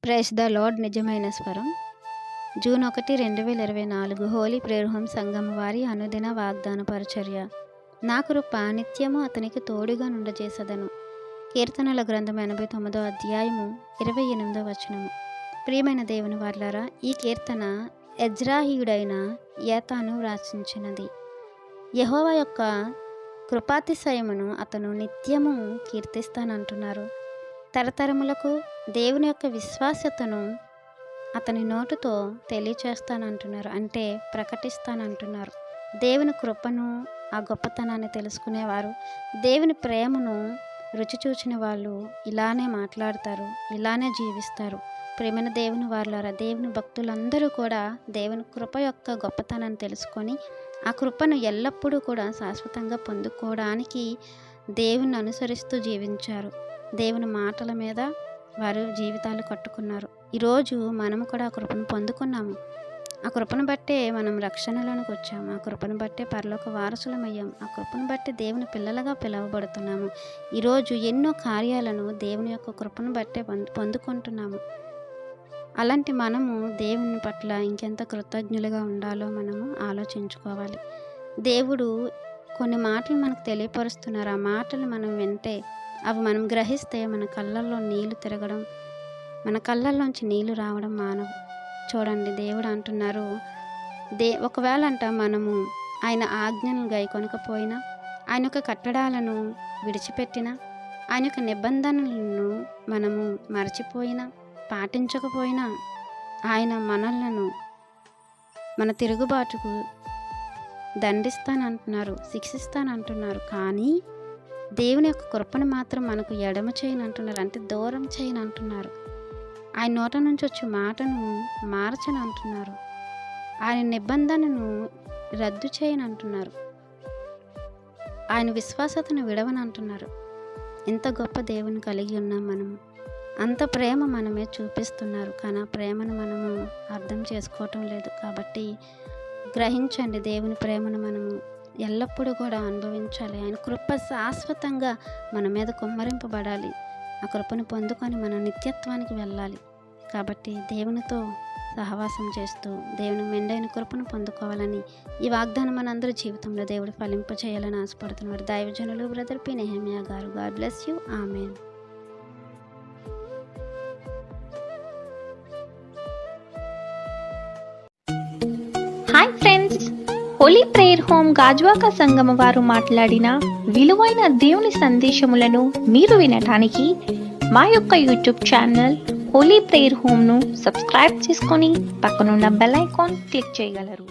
Praise the lord. నిజమైన స్వరం. June 1, 2024 Holi prayer home సంఘం వారి అనుదిన వాగ్దాన పరిచర్య. నా కృప నిత్యము అతనికి తోడుగా నుండజేసదను. కీర్తనల గ్రంథం 89వ అధ్యాయము 28వ వచనము. ప్రియమైన దేవుని వారలారా, ఈ కీర్తన ఎజ్రాహీయుడైన ఏతాను వ్రాసించినది. యెహోవా యొక్క కృపాతిశయమును అతను నిత్యము కీర్తిస్తానంటున్నారు. తరతరములకు దేవుని యొక్క విశ్వాస్యతను అతని నోటుతో తెలియచేస్తానంటున్నారు, అంటే ప్రకటిస్తానంటున్నారు. దేవుని కృపను, ఆ గొప్పతనాన్ని తెలుసుకునేవారు, దేవుని ప్రేమను రుచి చూచిన వాళ్ళు ఇలానే మాట్లాడతారు, ఇలానే జీవిస్తారు. ప్రేమైన దేవుని వారలారా, దేవుని భక్తులందరూ కూడా దేవుని కృప యొక్క గొప్పతనాన్ని తెలుసుకొని ఆ కృపను ఎల్లప్పుడూ కూడా శాశ్వతంగా పొందుకోవడానికి దేవుని అనుసరిస్తూ జీవించారు. దేవుని మాటల మీద వారు జీవితాలు కట్టుకున్నారు. ఈరోజు మనము కూడా ఆ కృపను పొందుకున్నాము. ఆ కృపను బట్టే మనం రక్షణలోనికి వచ్చాము. ఆ కృపను బట్టే పరలోక వారసులమయ్యాం. ఆ కృపను బట్టి దేవుని పిల్లలుగా పిలువబడుతున్నాము. ఈరోజు ఎన్నో కార్యాలను దేవుని యొక్క కృపను బట్టే పొందుకుంటున్నాము. అలాంటి మనము దేవుని పట్ల ఇంకెంత కృతజ్ఞులుగా ఉండాలో మనము ఆలోచించుకోవాలి. దేవుడు కొన్ని మాటలు మనకు తెలియపరుస్తున్నారు. ఆ మాటలు మనం వింటే, అవి మనం గ్రహిస్తే మన కళ్ళల్లో నీళ్లు తిరగడం, మన కళ్ళల్లోంచి నీళ్లు రావడం మానవు. చూడండి, దేవుడు అంటున్నారు, ఒకవేళ మనము ఆయన ఆజ్ఞలను గైకొనకపోయినా, ఆయన యొక్క కట్టడాలను విడిచిపెట్టినా, ఆయన యొక్క నిబంధనలను మనము మరచిపోయినా, పాటించకపోయినా, ఆయన మనలను మన తిరుగుబాటుకు దండిస్తానంటున్నారు, శిక్షిస్తానంటున్నారు. కానీ దేవుని యొక్క కృపను మాత్రం మనకు ఎడమ చేయనంటున్నారు, అంటే దూరం చేయనంటున్నారు. ఆయన నోట నుంచి వచ్చే మాటను మార్చనంటున్నారు. ఆయన నిబంధనను రద్దు చేయనంటున్నారు. ఆయన విశ్వాసతను విడవనంటున్నారు. ఎంత గొప్ప దేవుని కలిగి ఉన్నాం మనము. అంత ప్రేమ మనమే చూపిస్తున్నారు, కానీ ఆ ప్రేమను మనము అర్థం చేసుకోవటం లేదు. కాబట్టి గ్రహించండి, దేవుని ప్రేమను మనము ఎల్లప్పుడూ కూడా అనుభవించాలి. ఆయన కృప శాశ్వతంగా మన మీద కుమ్మరింపబడాలి. ఆ కృపను పొందుకొని మనం నిత్యత్వానికి వెళ్ళాలి. కాబట్టి దేవునితో సహవాసం చేస్తూ దేవుని మెండైన కృపను పొందుకోవాలని, ఈ వాగ్దానం మనందరి జీవితంలో దేవుడు ఫలింపచేయాలని ఆశపడుతున్నారు. దైవజనులు బ్రదర్ పి. నెహెమియా గారు. God bless you. Amen. Hi friends, Holi prayer home Gajuwaka సంఘం వారు మాట్లాడిన విలువైన దేవుని సందేశములను మీరు వినటానికి మా యొక్క యూట్యూబ్ ఛానల్ హోలీ ప్రేయర్ హోమ్ను సబ్స్క్రైబ్ చేసుకొని పక్కనున్న బెల్ ఐకాన్ క్లిక్ చేయగలరు.